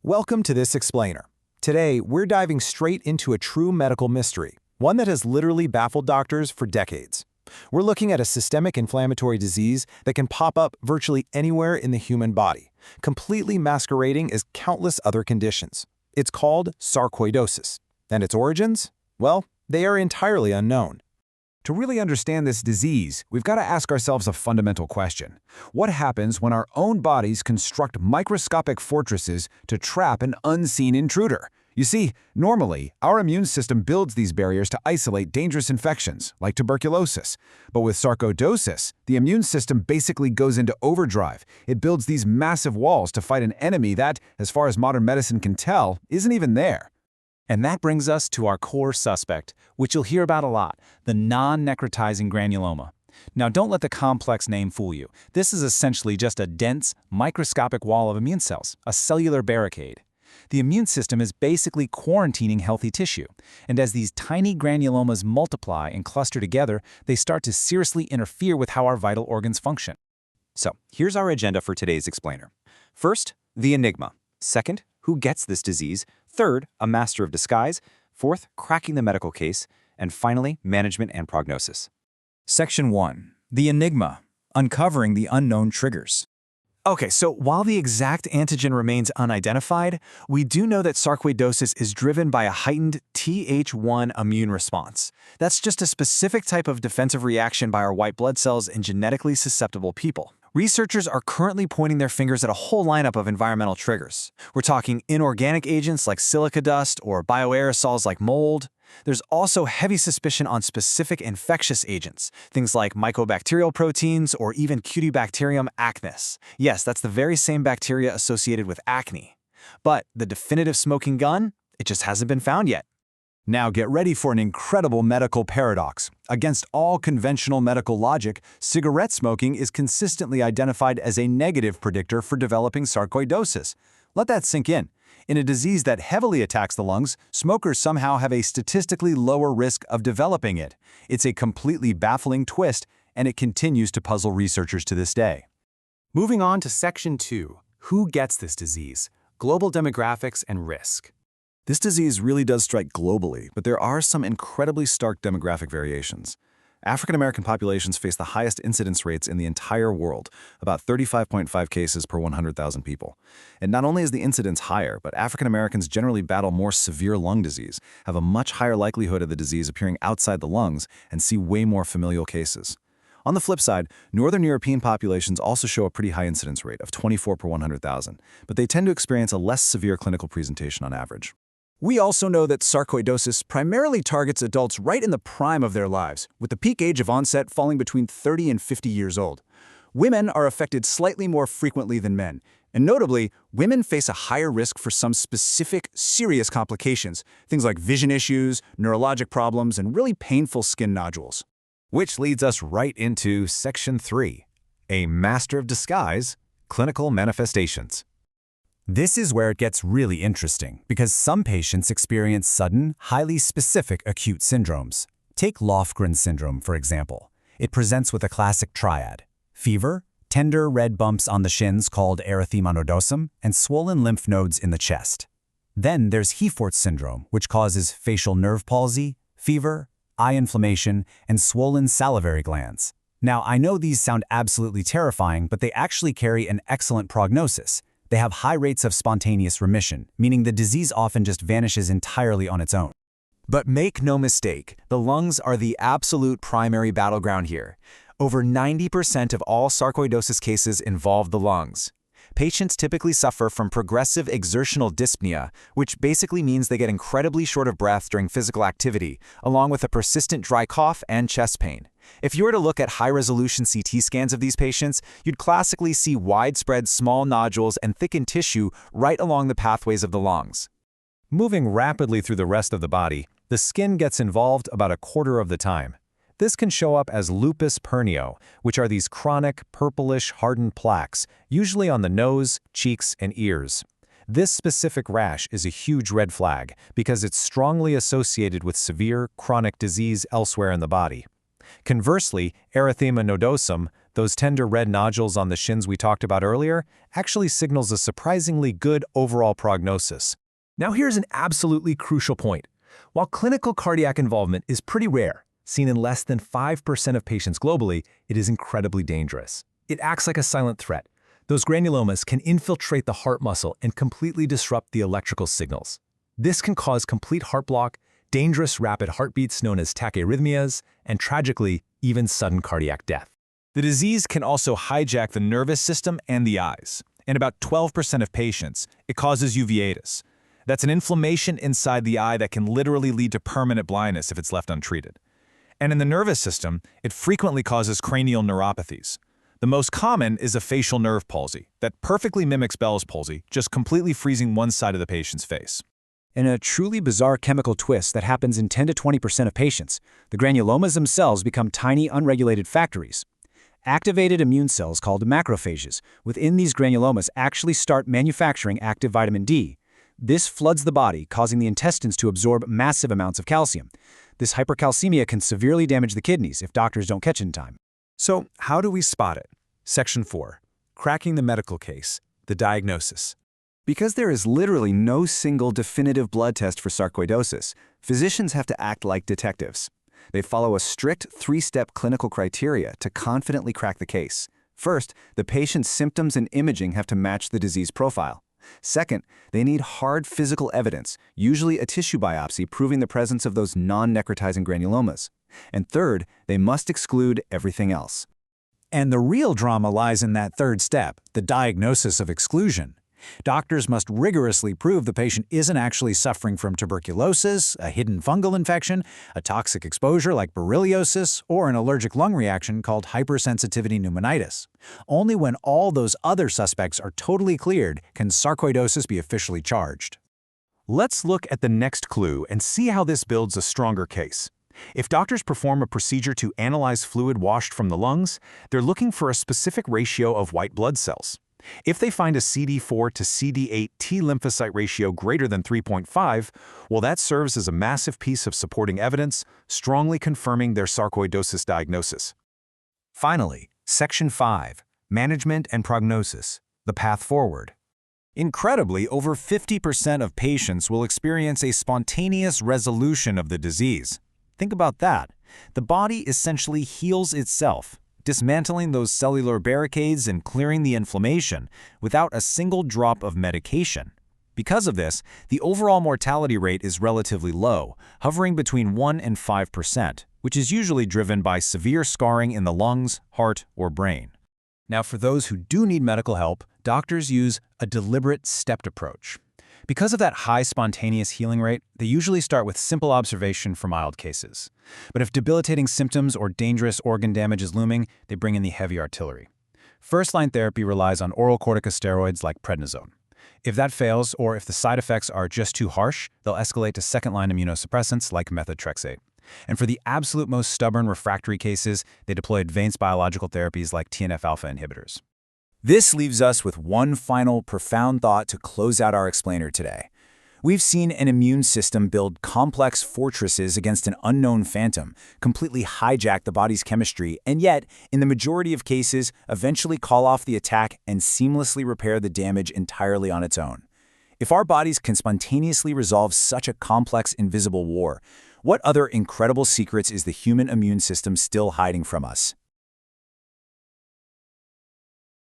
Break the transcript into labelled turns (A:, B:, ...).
A: Welcome to this explainer. Today, we're diving straight into a true medical mystery, one that has literally baffled doctors for decades. We're looking at a systemic inflammatory disease that can pop up virtually anywhere in the human body, completely masquerading as countless other conditions. It's called sarcoidosis. And its origins? Well, they are entirely unknown.
B: To really understand this disease, we've got to ask ourselves a fundamental question. What happens when our own bodies construct microscopic fortresses to trap an unseen intruder? You see, normally, our immune system builds these barriers to isolate dangerous infections, like tuberculosis. But with sarcoidosis, the immune system basically goes into overdrive. It builds these massive walls to fight an enemy that, as far as modern medicine can tell, isn't even there.
C: And that brings us to our core suspect, which you'll hear about a lot, the non-necrotizing granuloma. Now, don't let the complex name fool you. This is essentially just a dense, microscopic wall of immune cells, a cellular barricade. The immune system is basically quarantining healthy tissue, and as these tiny granulomas multiply and cluster together, they start to seriously interfere with how our vital organs function.
D: So, here's our agenda for today's explainer. First, the enigma. Second, who gets this disease? Third, a master of disguise. Fourth, cracking the medical case. And finally, management and prognosis.
C: Section 1. The enigma. Uncovering the unknown triggers. Okay, so while the exact antigen remains unidentified, we do know that sarcoidosis is driven by a heightened Th1 immune response. That's just a specific type of defensive reaction by our white blood cells in genetically susceptible people. Researchers are currently pointing their fingers at a whole lineup of environmental triggers. We're talking inorganic agents like silica dust or bioaerosols like mold. There's also heavy suspicion on specific infectious agents, things like mycobacterial proteins or even Cutibacterium acnes. Yes, that's the very same bacteria associated with acne. But the definitive smoking gun? It just hasn't been found yet.
B: Now get ready for an incredible medical paradox. Against all conventional medical logic, cigarette smoking is consistently identified as a negative predictor for developing sarcoidosis. Let that sink in. In a disease that heavily attacks the lungs, smokers somehow have a statistically lower risk of developing it. It's a completely baffling twist, and it continues to puzzle researchers to this day.
A: Moving on to Section 2. Who gets this disease? Global demographics and risk.
E: This disease really does strike globally, but there are some incredibly stark demographic variations. African American populations face the highest incidence rates in the entire world, about 35.5 cases per 100,000 people. And not only is the incidence higher, but African Americans generally battle more severe lung disease, have a much higher likelihood of the disease appearing outside the lungs, and see way more familial cases. On the flip side, Northern European populations also show a pretty high incidence rate of 24 per 100,000, but they tend to experience a less severe clinical presentation on average.
F: We also know that sarcoidosis primarily targets adults right in the prime of their lives, with the peak age of onset falling between 30 and 50 years old. Women are affected slightly more frequently than men, and notably, women face a higher risk for some specific, serious complications, things like vision issues, neurologic problems, and really painful skin nodules.
B: Which leads us right into Section 3, a master of disguise, clinical manifestations. This is where it gets really interesting, because some patients experience sudden, highly specific acute syndromes. Take Lofgren syndrome, for example. It presents with a classic triad: fever, tender red bumps on the shins called erythema nodosum, and swollen lymph nodes in the chest. Then there's Hefort's syndrome, which causes facial nerve palsy, fever, eye inflammation, and swollen salivary glands. Now, I know these sound absolutely terrifying, but they actually carry an excellent prognosis. They have high rates of spontaneous remission, meaning the disease often just vanishes entirely on its own.
A: But make no mistake, the lungs are the absolute primary battleground here. Over 90% of all sarcoidosis cases involve the lungs. Patients typically suffer from progressive exertional dyspnea, which basically means they get incredibly short of breath during physical activity, along with a persistent dry cough and chest pain. If you were to look at high-resolution CT scans of these patients, you'd classically see widespread small nodules and thickened tissue right along the pathways of the lungs.
B: Moving rapidly through the rest of the body, the skin gets involved about a quarter of the time. This can show up as lupus pernio, which are these chronic, purplish, hardened plaques, usually on the nose, cheeks, and ears. This specific rash is a huge red flag because it's strongly associated with severe, chronic disease elsewhere in the body. Conversely, erythema nodosum, Those tender red nodules on the shins we talked about earlier actually signals a surprisingly good overall prognosis. Now here's an absolutely crucial point. While clinical cardiac involvement is pretty rare, seen in less than 5% of patients globally, it is incredibly dangerous. It acts like a silent threat. Those granulomas can infiltrate the heart muscle and completely disrupt the electrical signals. This can cause complete heart block, dangerous rapid heartbeats known as tachyarrhythmias, and tragically, even sudden cardiac death. The disease can also hijack the nervous system and the eyes. In about 12% of patients, it causes uveitis. That's an inflammation inside the eye that can literally lead to permanent blindness if it's left untreated. And in the nervous system, it frequently causes cranial neuropathies. The most common is a facial nerve palsy that perfectly mimics Bell's palsy, just completely freezing one side of the patient's face.
F: In a truly bizarre chemical twist that happens in 10 to 20% of patients, the granulomas themselves become tiny, unregulated factories. Activated immune cells called macrophages within these granulomas actually start manufacturing active vitamin D. This floods the body, causing the intestines to absorb massive amounts of calcium. This hypercalcemia can severely damage the kidneys if doctors don't catch it in time.
B: So, how do we spot it? Section 4. Cracking the medical case. The diagnosis.
E: Because there is literally no single definitive blood test for sarcoidosis, physicians have to act like detectives. They follow a strict 3-step clinical criteria to confidently crack the case. First, the patient's symptoms and imaging have to match the disease profile. Second, they need hard physical evidence, usually a tissue biopsy proving the presence of those non-necrotizing granulomas. And third, they must exclude everything else.
F: And the real drama lies in that third step, the diagnosis of exclusion. Doctors must rigorously prove the patient isn't actually suffering from tuberculosis, a hidden fungal infection, a toxic exposure like berylliosis, or an allergic lung reaction called hypersensitivity pneumonitis. Only when all those other suspects are totally cleared can sarcoidosis be officially charged.
B: Let's look at the next clue and see how this builds a stronger case. If doctors perform a procedure to analyze fluid washed from the lungs, they're looking for a specific ratio of white blood cells. If they find a CD4 to CD8 T lymphocyte ratio greater than 3.5, well, that serves as a massive piece of supporting evidence, strongly confirming their sarcoidosis diagnosis.
A: Finally, Section 5, Management and Prognosis, the Path Forward. Incredibly, over 50% of patients will experience a spontaneous resolution of the disease. Think about that. The body essentially heals itself, dismantling those cellular barricades and clearing the inflammation without a single drop of medication. Because of this, the overall mortality rate is relatively low, hovering between 1 and 5%, which is usually driven by severe scarring in the lungs, heart, or brain. Now, for those who do need medical help, doctors use a deliberate stepped approach. Because of that high spontaneous healing rate, they usually start with simple observation for mild cases. But if debilitating symptoms or dangerous organ damage is looming, they bring in the heavy artillery. First-line therapy relies on oral corticosteroids like prednisone. If that fails, or if the side effects are just too harsh, they'll escalate to second-line immunosuppressants like methotrexate. And for the absolute most stubborn refractory cases, they deploy advanced biological therapies like TNF-alpha inhibitors.
F: This leaves us with one final profound thought to close out our explainer today. We've seen an immune system build complex fortresses against an unknown phantom, completely hijack the body's chemistry, and yet, in the majority of cases, eventually call off the attack and seamlessly repair the damage entirely on its own. If our bodies can spontaneously resolve such a complex, invisible war, what other incredible secrets is the human immune system still hiding from us?